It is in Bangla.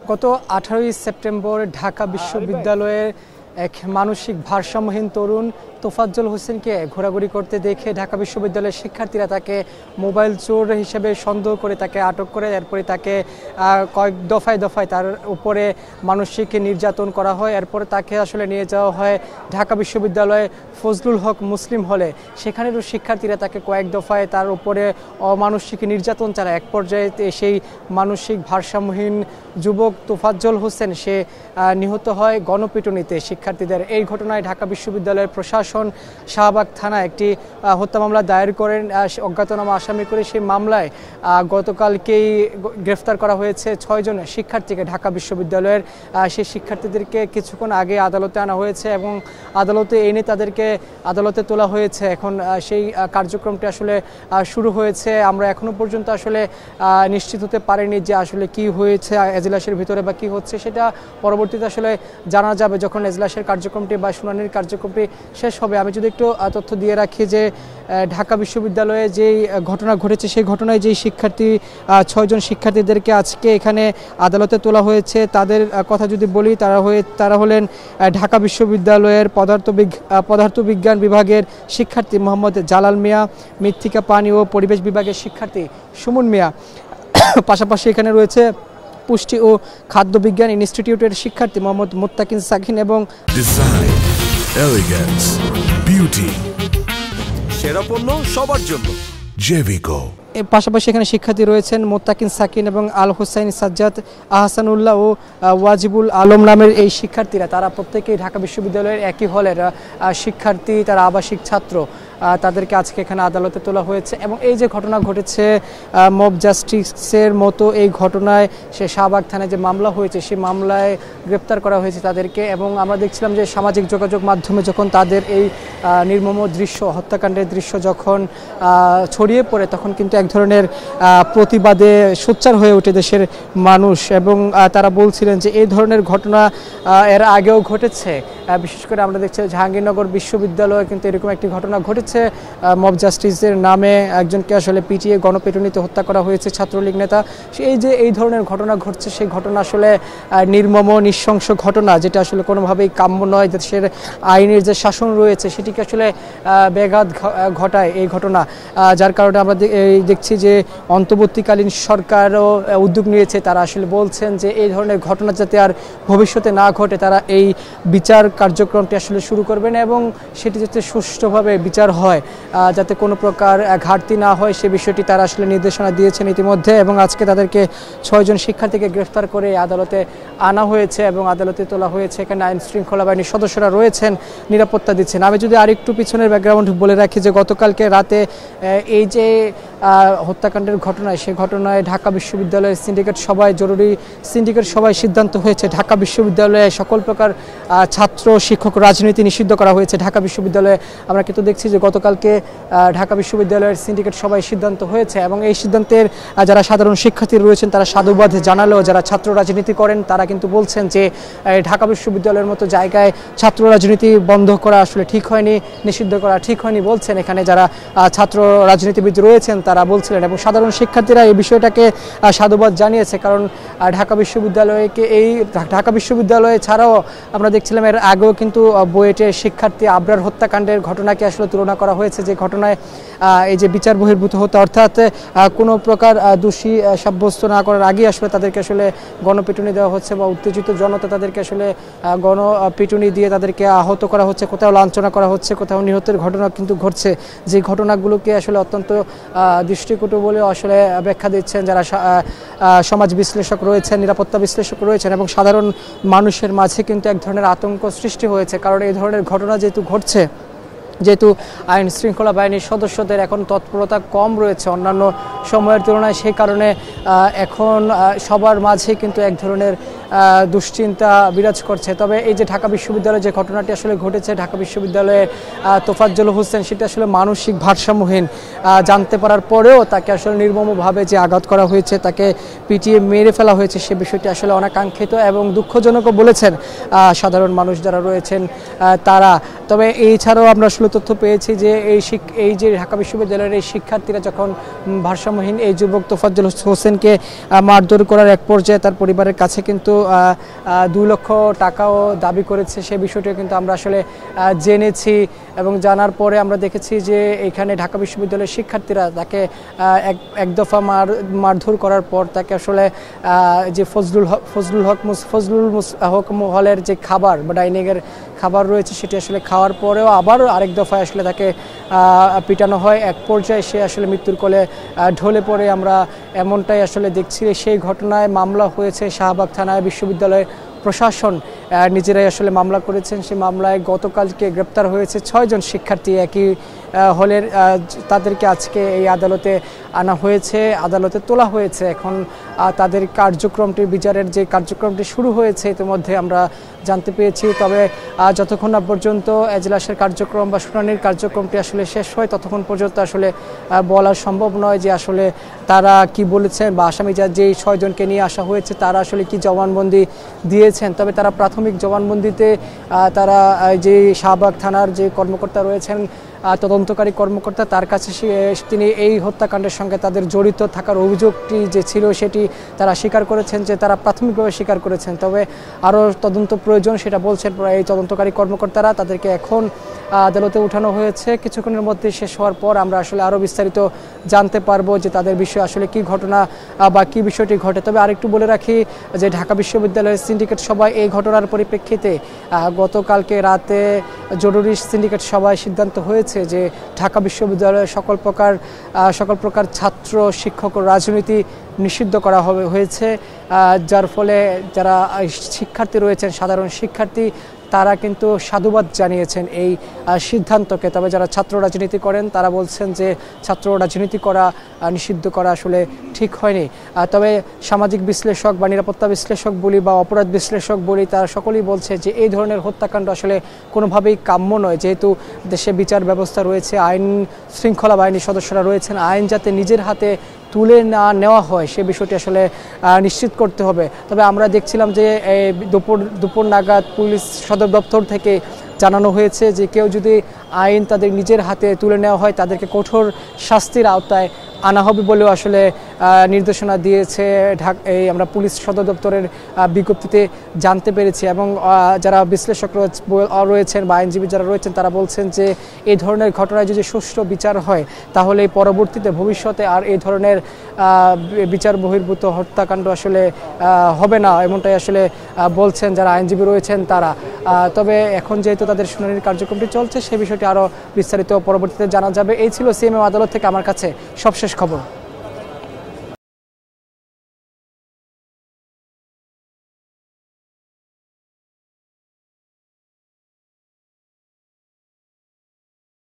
গত 18ই সেপ্টেম্বর ঢাকা বিশ্ববিদ্যালয়ের এক মানসিক ভারসাম্যহীন তরুণ তোফাজ্জল হোসেনকে ঘোরাঘুরি করতে দেখে ঢাকা বিশ্ববিদ্যালয়ের শিক্ষার্থীরা তাকে মোবাইল চোর হিসেবে সন্দেহ করে তাকে আটক করে এরপরে তাকে কয়েক দফায় তার উপরে মানসিক নির্যাতন করা হয়। এরপরে তাকে আসলে নিয়ে যাওয়া হয় ঢাকা বিশ্ববিদ্যালয়ে ফজলুল হক মুসলিম হলে। সেখানেরও শিক্ষার্থীরা তাকে কয়েক দফায় তার উপরে অমানসিক নির্যাতন চালায়। এক পর্যায়ে সেই মানসিক ভারসাম্যহীন যুবক তোফাজ্জল হোসেন সে নিহত হয় গণপিটুনিতে শিক্ষার্থীদের। এই ঘটনায় ঢাকা বিশ্ববিদ্যালয়ের প্রশাসন শাহবাগ থানায় একটি হত্যা মামলা দায়ের করেন অজ্ঞাতনামা আসামি করে। সেই মামলায় গতকালকেই গ্রেফতার করা হয়েছে 6 জন শিক্ষার্থীকে ঢাকা বিশ্ববিদ্যালয়ের। সেই শিক্ষার্থীদেরকে কিছুক্ষণ আগে আদালতে আনা হয়েছে এবং আদালতে এনে তাদেরকে আদালতে তোলা হয়েছে। এখন সেই কার্যক্রমটি আসলে শুরু হয়েছে। আমরা এখনো পর্যন্ত আসলে নিশ্চিত হতে পারিনি যে আসলে কি হয়েছে এজলাসের ভিতরে বা কি হচ্ছে, সেটা পরবর্তীতে আসলে জানা যাবে যখন এজলাসের কার্যক্রমটি বা শুনানির কার্যক্রমটি শেষ হবে। আমি যদি একটু তথ্য দিয়ে রাখি যে ঢাকা বিশ্ববিদ্যালয়ে যেই ঘটনা ঘটেছে সেই ঘটনায় যেই শিক্ষার্থী 6 জন শিক্ষার্থীদেরকে আজকে এখানে আদালতে তোলা হয়েছে তাদের কথা যদি বলি, তারা হলেন ঢাকা বিশ্ববিদ্যালয়ের পদার্থবিজ্ঞান বিভাগের শিক্ষার্থী মোহাম্মদ জালাল মিয়া, মৃত্তিকা পানি ও পরিবেশ বিভাগের শিক্ষার্থী সুমন মিয়া। পাশাপাশি এখানে রয়েছে পুষ্টি ও খাদ্য বিজ্ঞান ইনস্টিটিউটের শিক্ষার্থী মোহাম্মদ মুত্তাকিন সাকিন এবং ডিজাইন, এলিগেন্স, বিউটি, সেরা পণ্য সবার জন্য জেভিকো। এর পাশাপাশি এখানে শিক্ষার্থী রয়েছেন মুত্তাকিন সাকিন এবং আল হোসাইন সাজ্জাদ, আহসানুল্লাহ ও ওয়াজিবুল আলম নামের এই শিক্ষার্থীরা। তারা প্রত্যেকেই ঢাকা বিশ্ববিদ্যালয়ের একই হলের শিক্ষার্থী, তারা আবাসিক ছাত্র। তাদেরকে আজকে এখানে আদালতে তোলা হয়েছে এবং এই যে ঘটনা ঘটেছে মব জাস্টিসের মতো এই ঘটনায় সে শাহবাগ থানায় যে মামলা হয়েছে সেই মামলায় গ্রেপ্তার করা হয়েছে তাদেরকে। এবং আমরা দেখছিলাম যে সামাজিক যোগাযোগ মাধ্যমে যখন তাদের এই নির্মম দৃশ্য, হত্যাকাণ্ডের দৃশ্য যখন ছড়িয়ে পড়ে তখন কিন্তু এক ধরনের প্রতিবাদে সোচ্চার হয়ে ওঠে দেশের মানুষ। এবং তারা বলছিলেন যে এই ধরনের ঘটনা এর আগেও ঘটেছে। বিশেষ করে আমরা দেখছি জাহাঙ্গীরনগর বিশ্ববিদ্যালয়ে কিন্তু এরকম একটি ঘটনা ঘটেছে। মব জাস্টিসের নামে একজনকে আসলে পিটিয়ে গণপিটুনিতে হত্যা করা হয়েছে ছাত্রলীগ নেতা। এই ধরনের ঘটনা ঘটছে, সেই ঘটনা আসলে নির্মম নৃশংস ঘটনা, যেটা আসলে কোনোভাবেই কাম্য নয়। দেশের আইনের যে শাসন রয়েছে সেটিকে আসলে ব্যাঘাত ঘটায় এই ঘটনা। যার কারণে আমরা দেখছি যে অন্তর্বর্তীকালীন সরকারও উদ্যোগ নিয়েছে। তারা আসলে বলছেন যে এই ধরনের ঘটনা যাতে আর ভবিষ্যতে না ঘটে তারা এই বিচার কার্যক্রমটি আসলে শুরু করবেন এবং সেটি যাতে সুষ্ঠুভাবে বিচার হয়, যাতে কোনো প্রকার ঘাটতি না হয় সে বিষয়টি তারা আসলে নির্দেশনা দিয়েছেন ইতিমধ্যে। এবং আজকে তাদেরকে 6 জন শিক্ষার্থীকে গ্রেফতার করে আদালতে আনা হয়েছে এবং আদালতে তোলা হয়েছে। এখানে আইন শৃঙ্খলা বাহিনীর সদস্যরা রয়েছেন, নিরাপত্তা দিচ্ছেন। আমি যদি আরেকটু পিছনের ব্যাকগ্রাউন্ড বলে রাখি যে গতকালকে রাতে এই যে হত্যাকাণ্ডের ঘটনায়, সেই ঘটনায় ঢাকা বিশ্ববিদ্যালয়ের জরুরি সিন্ডিকেট সভায় সিদ্ধান্ত হয়েছে ঢাকা বিশ্ববিদ্যালয়ে সকল প্রকার ছাত্র শিক্ষক রাজনীতি নিষিদ্ধ করা হয়েছে ঢাকা বিশ্ববিদ্যালয়ে। আমরা কিন্তু দেখছি যে গতকালকে ঢাকা বিশ্ববিদ্যালয়ের সিন্ডিকেট সভায় সিদ্ধান্ত হয়েছে এবং এই সিদ্ধান্তের যারা সাধারণ শিক্ষার্থী রয়েছেন তারা সাধুবাদ জানালেও যারা ছাত্র রাজনীতি করেন তারা কিন্তু বলছেন যে ঢাকা বিশ্ববিদ্যালয়ের মতো জায়গায় ছাত্র রাজনীতি বন্ধ করা আসলে ঠিক হয়নি, নিষিদ্ধ করা ঠিক হয়নি বলছেন এখানে যারা ছাত্র রাজনীতিবিদ রয়েছেন তারা বলছিলেন। এবং সাধারণ শিক্ষার্থীরা এই বিষয়টাকে সাধুবাদ জানিয়েছে, কারণ ঢাকা বিশ্ববিদ্যালয়ে ছাড়াও আমরা দেখছিলাম এর আগেও কিন্তু বুয়েটের শিক্ষার্থী আবরার হত্যাকাণ্ডের ঘটনাকে আসলে তুলনা করা হয়েছে, যে ঘটনায় এই যে বিচার বহির্ভূত হতে অর্থাৎ কোনো প্রকার দোষী সাব্যস্ত না করার আগে আসলে তাদেরকে আসলে গণপিটুনি দেওয়া হচ্ছে বা উত্তেজিত জনতা তাদেরকে আসলে গণপিটুনি দিয়ে তাদেরকে আহত করা হচ্ছে, কোথাও লাঞ্ছনা করা হচ্ছে, কোথাও নিহতের ঘটনা কিন্তু ঘটছে। যে ঘটনাগুলোকে আসলে অত্যন্ত দৃষ্টিকটু বলে আসলে ব্যাখ্যা দিচ্ছেন যারা সমাজ বিশ্লেষক রয়েছেন, নিরাপত্তা বিশ্লেষক রয়েছেন এবং সাধারণ মানুষের মাঝে কিন্তু এক ধরনের আতঙ্ক সৃষ্টি হয়েছে। কারণ এই ধরনের ঘটনা যেহেতু ঘটছে, যেহেতু আইন শৃঙ্খলা বাহিনীর সদস্যদের এখন তৎপরতা কম রয়েছে অন্যান্য সময়ের তুলনায়, সেই কারণে এখন সবার মাঝে কিন্তু এক ধরনের দুশ্চিন্তা বিরাজ করছে। তবে এই যে ঢাকা বিশ্ববিদ্যালয়ে যে ঘটনাটি আসলে ঘটেছে, ঢাকা বিশ্ববিদ্যালয়ে তোফাজ্জল হোসেন সেটা আসলে মানসিক ভারসাম্যহীন, জানতে পারার পরেও তাকে আসলে নির্মমভাবে যে আঘাত করা হয়েছে, তাকে পিটিয়ে মেরে ফেলা হয়েছে, সে বিষয়টি আসলে অনাকাঙ্ক্ষিত এবং দুঃখজনকও বলেছেন সাধারণ মানুষ যারা রয়েছেন তারা। তবে এছাড়াও আমরা আসলে তথ্য পেয়েছি যে এই যে ঢাকা বিশ্ববিদ্যালয়ের এই শিক্ষার্থীরা যখন ভারসাম্যহীন এই যুবক তোফাজ্জল হোসেনকে মারধর করার এক পর্যায়ে তার পরিবারের কাছে কিন্তু 2 লক্ষ টাকাও দাবি করেছে, সে বিষয়টিও কিন্তু আমরা আসলে জেনেছি এবং জানার পরে আমরা দেখেছি যে এখানে ঢাকা বিশ্ববিদ্যালয়ের শিক্ষার্থীরা তাকে এক দফা মারধর করার পর তাকে আসলে যে ফজলুল হক হলের যে খাবার বা ডাইনিংয়ের খাবার রয়েছে সেটি আসলে খাওয়ার পরেও আবারও আরেক দফায় আসলে তাকে পিটানো হয়। এক পর্যায়ে সে আসলে মৃত্যুর কোলে ঢলে পড়ে আমরা এমনটাই আসলে দেখছি। সেই ঘটনায় মামলা হয়েছে শাহবাগ থানায়, বিশ্ববিদ্যালয়ের প্রশাসন নিজেরাই আসলে মামলা করেছেন। সেই মামলায় গতকালকে গ্রেপ্তার হয়েছে 6 জন শিক্ষার্থী একই হলের, তাদেরকে আজকে এই আদালতে আনা হয়েছে, আদালতে তোলা হয়েছে। এখন তাদের কার্যক্রমটি, বিচারের যে কার্যক্রমটি শুরু হয়েছে ইতিমধ্যে আমরা জানতে পেরেছি। তবে যতক্ষণ না পর্যন্ত এজলাসের কার্যক্রম বা শুনানির কার্যক্রমটি আসলে শেষ হয় ততক্ষণ পর্যন্ত আসলে বলা সম্ভব নয় যে আসলে তারা কি বলেছেন বা আসামি যেই 6 জনকে নিয়ে আসা হয়েছে তারা আসলে কি জবানবন্দি দিয়েছেন। তবে তারা প্রাথমিক জবানবন্দিতে তারা যে শাহবাগ থানার যে কর্মকর্তা রয়েছেন, তদন্তকারী কর্মকর্তা, তার কাছে তিনি এই হত্যাকাণ্ডের সঙ্গে তাদের জড়িত থাকার অভিযোগটি যে ছিল সেটি তারা স্বীকার করেছেন, যে তারা প্রাথমিকভাবে স্বীকার করেছেন। তবে আরও তদন্ত প্রয়োজন সেটা বলছেন এই তদন্তকারী কর্মকর্তারা। তাদেরকে এখন আদালতে উঠানো হয়েছে। কিছুক্ষণের মধ্যে শেষ হওয়ার পর আমরা আসলে আরও বিস্তারিত জানতে পারবো যে তাদের বিষয়ে আসলে কি ঘটনা বা কি বিষয়টি ঘটে। তবে আরেকটু বলে রাখি যে ঢাকা বিশ্ববিদ্যালয়ের সিন্ডিকেট সভায় এই ঘটনার পরিপ্রেক্ষিতে গতকালকে রাতে জরুরি সিন্ডিকেট সভায় সিদ্ধান্ত হয়েছে যে ঢাকা বিশ্ববিদ্যালয়ের সকল প্রকার ছাত্র শিক্ষক ও রাজনীতি নিষিদ্ধ করা হয়েছে, যার ফলে যারা শিক্ষার্থী রয়েছেন, সাধারণ শিক্ষার্থী, তারা কিন্তু সাধুবাদ জানিয়েছেন এই সিদ্ধান্তকে। তবে যারা ছাত্র রাজনীতি করেন তারা বলছেন যে ছাত্র রাজনীতি করা নিষিদ্ধ করা আসলে ঠিক হয়নি। তবে সামাজিক বিশ্লেষক বা নিরাপত্তা বিশ্লেষক বলি বা অপরাধ বিশ্লেষক বলি, তারা সকলেই বলছে যে এই ধরনের হত্যাকাণ্ড আসলে কোনোভাবেই কাম্য নয়। যেহেতু দেশে বিচার ব্যবস্থা রয়েছে, আইন শৃঙ্খলা বাহিনীর সদস্যরা রয়েছেন, আইন যাতে নিজের হাতে তুলে না নেওয়া হয় সে বিষয়টি আসলে নিশ্চিত করতে হবে। তবে আমরা দেখছিলাম যে দুপুর নাগাদ পুলিশ সদর দপ্তর থেকে জানানো হয়েছে যে কেউ যদি আইন তাদের নিজের হাতে তুলে নেওয়া হয় তাদেরকে কঠোর শাস্তির আওতায় আনা হবে বলেও আসলে নির্দেশনা দিয়েছে আমরা পুলিশ সদর দপ্তরের বিজ্ঞপ্তিতে জানতে পেরেছি। এবং যারা বিশ্লেষক রয়েছেন বা আইনজীবী যারা রয়েছেন তারা বলছেন যে এই ধরনের ঘটনায় যদি সুষ্ঠু বিচার হয় তাহলে পরবর্তীতে ভবিষ্যতে আর এই ধরনের বিচার বহির্ভূত হত্যাকাণ্ড আসলে হবে না, এমনটাই আসলে বলছেন যারা আইনজীবী রয়েছেন তারা। তবে এখন যেহেতু তাদের শুনানির কার্যক্রমটি চলছে সে বিষয়টি আরও বিস্তারিত পরবর্তীতে জানা যাবে। এই ছিল সিএমএম আদালত থেকে আমার কাছে সবশেষ খবর।